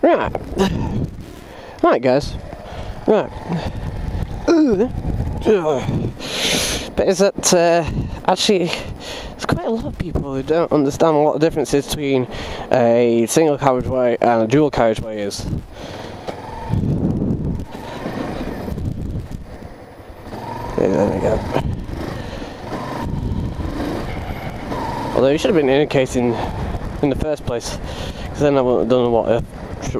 Right. Right, guys. Right. But is that actually, there's quite a lot of people who don't understand what the difference is between a single carriageway and a dual carriageway is. Yeah, there we go. Although you should have been indicating in the first place, because then I wouldn't have done what I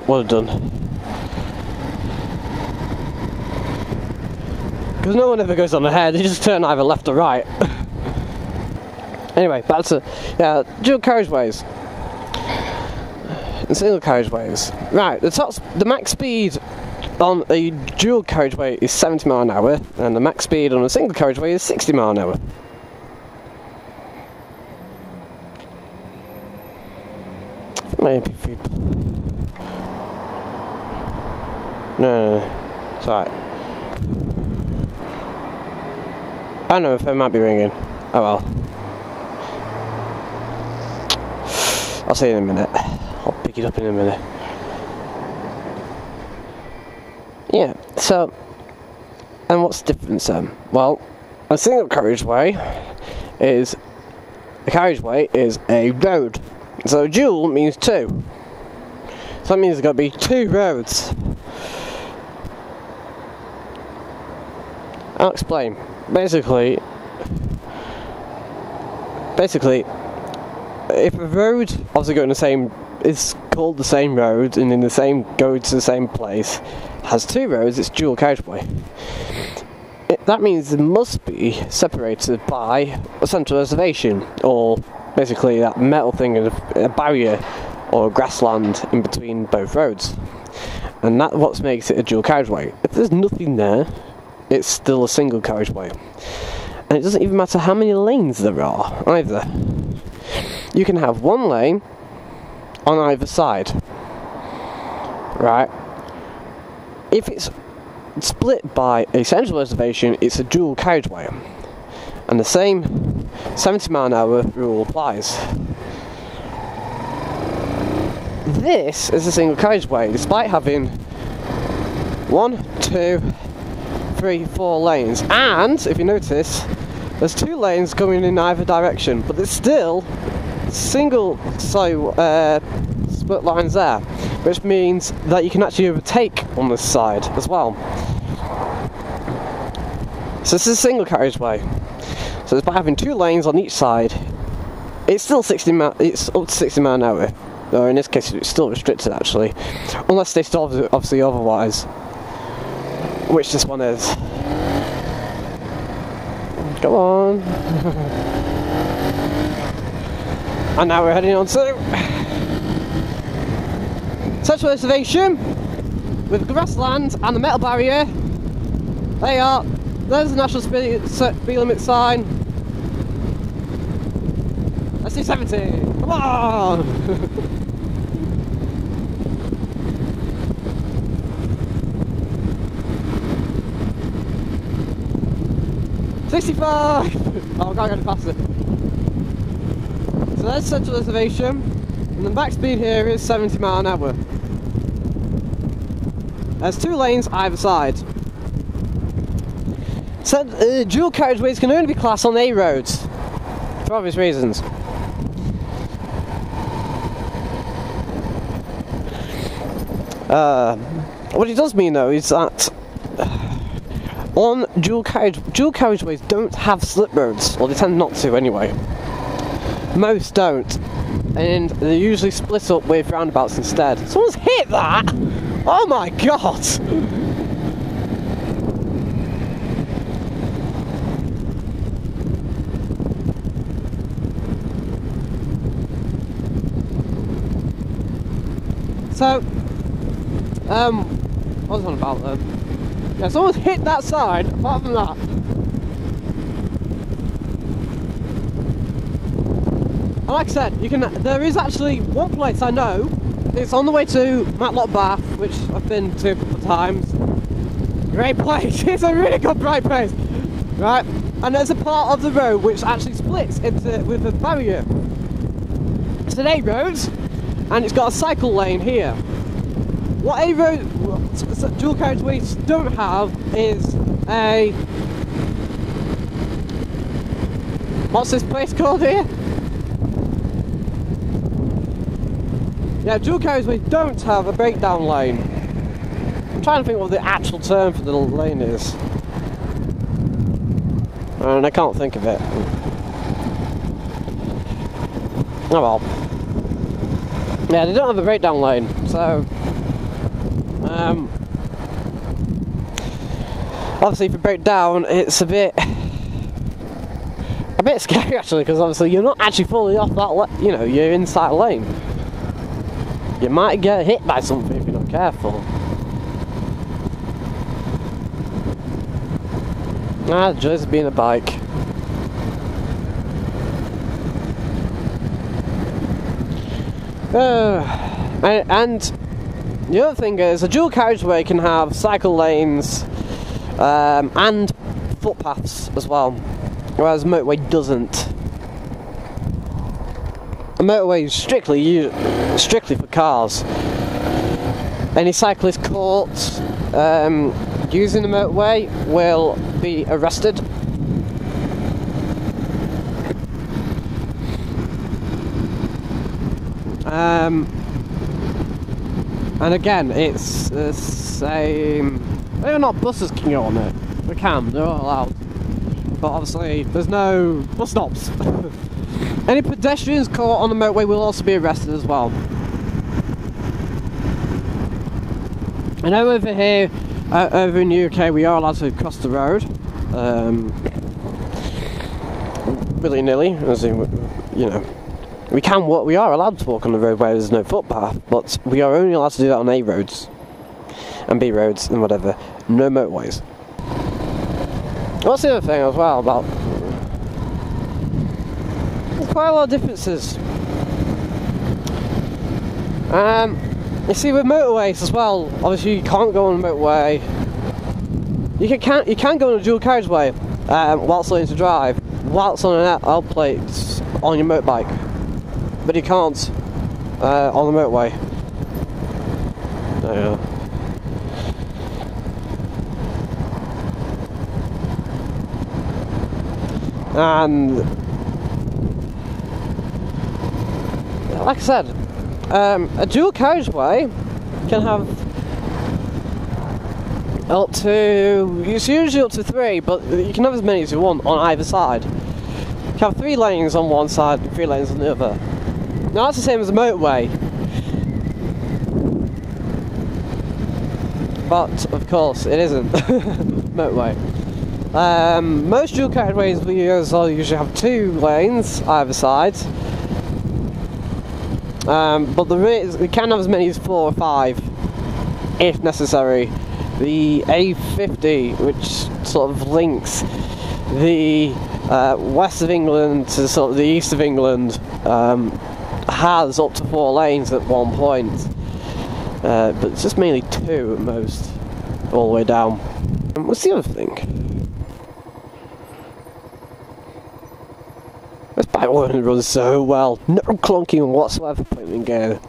would have done. Because no one ever goes on ahead, they just turn either left or right. Anyway, back to dual carriageways and single carriageways. Right, the max speed on a dual carriageway is 70 miles an hour, and the max speed on a single carriageway is 60 miles an hour. Maybe people. No, it's alright. I don't know if it might be ringing. Oh well. I'll see you in a minute. I'll pick it up in a minute. Yeah, so, and what's the difference then? Well, a single carriageway is a road. So dual means two. So that means there's got to be two roads. I'll explain. Basically, if a road obviously going the same is called the same road and go to the same place, has two roads, it's dual carriageway. That means it must be separated by a central reservation, or basically that metal thing, a barrier or a grassland in between both roads, and that's what makes it a dual carriageway. If there's nothing there, it's still a single carriageway, and it doesn't even matter how many lanes there are either. You can have one lane on either side, right? If it's split by a central reservation, it's a dual carriageway, and the same 70 mile an hour rule applies. This is a single carriageway, despite having 1, 2, 3, 4 lanes, and if you notice, there's 2 lanes going in either direction, but there's still split lines there, which means that you can actually overtake on this side as well. So this is a single carriageway. So it's by having 2 lanes on each side. It's still it's up to 60 miles an hour. Or in this case, it's still restricted actually, unless they stop obviously otherwise, which this one is. Come on. And now we're heading on to central reservation with grassland and the metal barrier. There's the national speed limit sign. I see 70. Come on! 65! Oh, I can't get faster. So there's central reservation, and the max speed here is 70 miles an hour. There's 2 lanes either side. So dual carriageways can only be classed on A roads, for obvious reasons. What it does mean though is that on dual carriageways don't have slip roads, or they tend not to anyway. Most don't, and they're usually split up with roundabouts instead. Someone's hit that! Oh my god! So, what was on about then? Yeah, someone's hit that side, apart from that. And like I said, there is actually one place I know, it's on the way to Matlock Bath, which I've been to a couple of times. Great place, it's a really good bright place, right? And there's a part of the road which actually splits with a barrier. It's an A road, and it's got a cycle lane here. What dual carriageways don't have is a... What's this place called here? Yeah, dual carriageways don't have a breakdown lane. I'm trying to think what the actual term for the lane is. And I can't think of it. Oh well. Yeah, they don't have a breakdown lane, so... obviously if you break down, it's a bit scary actually, because obviously you're not actually fully off that, you know, you're inside a lane. You might get hit by something if you're not careful. Ah, just being a bike. And the other thing is, a dual carriageway can have cycle lanes and footpaths as well, whereas a motorway doesn't. A motorway is strictly for cars. Any cyclist caught using the motorway will be arrested. And again, it's the same. They're not buses can go on it. They can, they're all allowed. But obviously, there's no bus stops. Any pedestrians caught on the motorway will also be arrested as well. I know over here, over in the UK, we are allowed to cross the road. Willy-nilly, as in, you know. We are allowed to walk on the road where there's no footpath, but we are only allowed to do that on A roads and B roads and whatever. No motorways. What's the other thing as well about? There's quite a lot of differences. You see, with motorways as well, obviously you can't go on a motorway. You can go on a dual carriageway whilst learning to drive, whilst on an L plate on your motorbike. But you can't on the motorway. Yeah. And like I said, a dual carriageway can have up to, it's usually up to 3, but you can have as many as you want on either side. You can have 3 lanes on one side and 3 lanes on the other. Now that's the same as a motorway, but of course it isn't. Motorway. Most dual carriageways we usually have 2 lanes either side, but we can have as many as 4 or 5 if necessary. The A50, which sort of links the west of England to sort of the east of England, has up to 4 lanes at one point, but it's just mainly 2 at most, all the way down. What's the other thing? This bike runs so well, no clunking whatsoever putting in gear.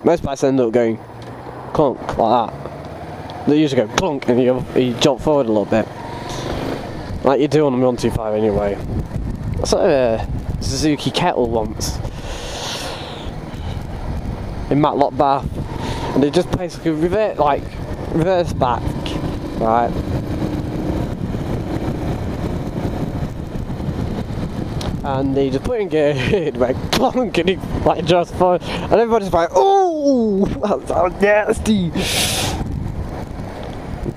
Most bikes end up going clunk like that. They usually go clunk and you jump forward a little bit, like you do on the 125 anyway. I saw a Suzuki Kettle once in Matlock Bath, and they just basically reverse back, right? And they just put in gear, it went clunk, and he like just forward, and everybody's like, "Oh, that's nasty."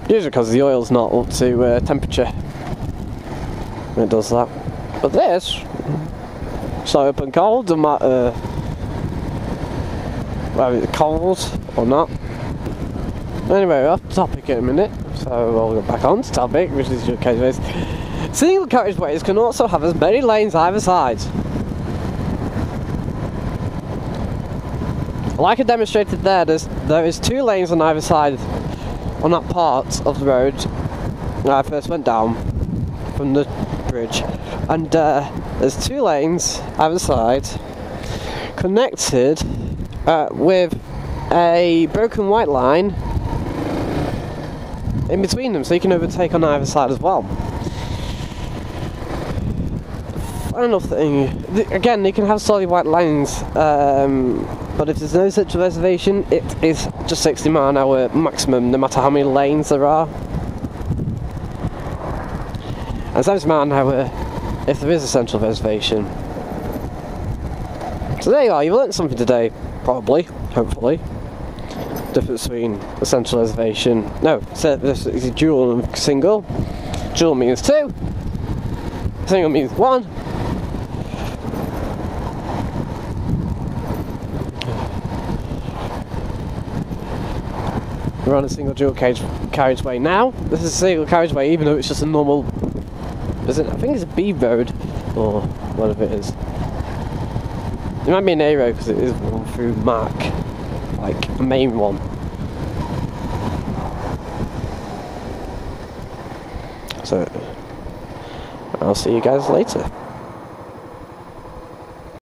Usually because the oil's not up to temperature when it does that. But this, so up and cold, doesn't matter whether it's cold or not. Anyway, we're off topic in a minute, so we'll go back on to topic, which is dual carriageways. Single carriageways can also have as many lanes either side. Like I demonstrated there, there is 2 lanes on either side on that part of the road where I first went down from the bridge, and there's 2 lanes either side connected with a broken white line in between them, so you can overtake on either side as well. Final thing, again, you can have solid white lines, but if there's no such reservation, it is just 60 mile an hour maximum, no matter how many lanes there are. And 70 mile an hour if there is a central reservation. So there you are, you learnt something today, probably, hopefully. Difference between a central reservation, no, this is a dual and single. Dual means 2, single means 1. We're on a single dual carriageway now. This is a single carriageway, even though it's just a normal. I think it's a B road, or whatever it is. It might be an A road because it is one through Mark, like a main one. So I'll see you guys later.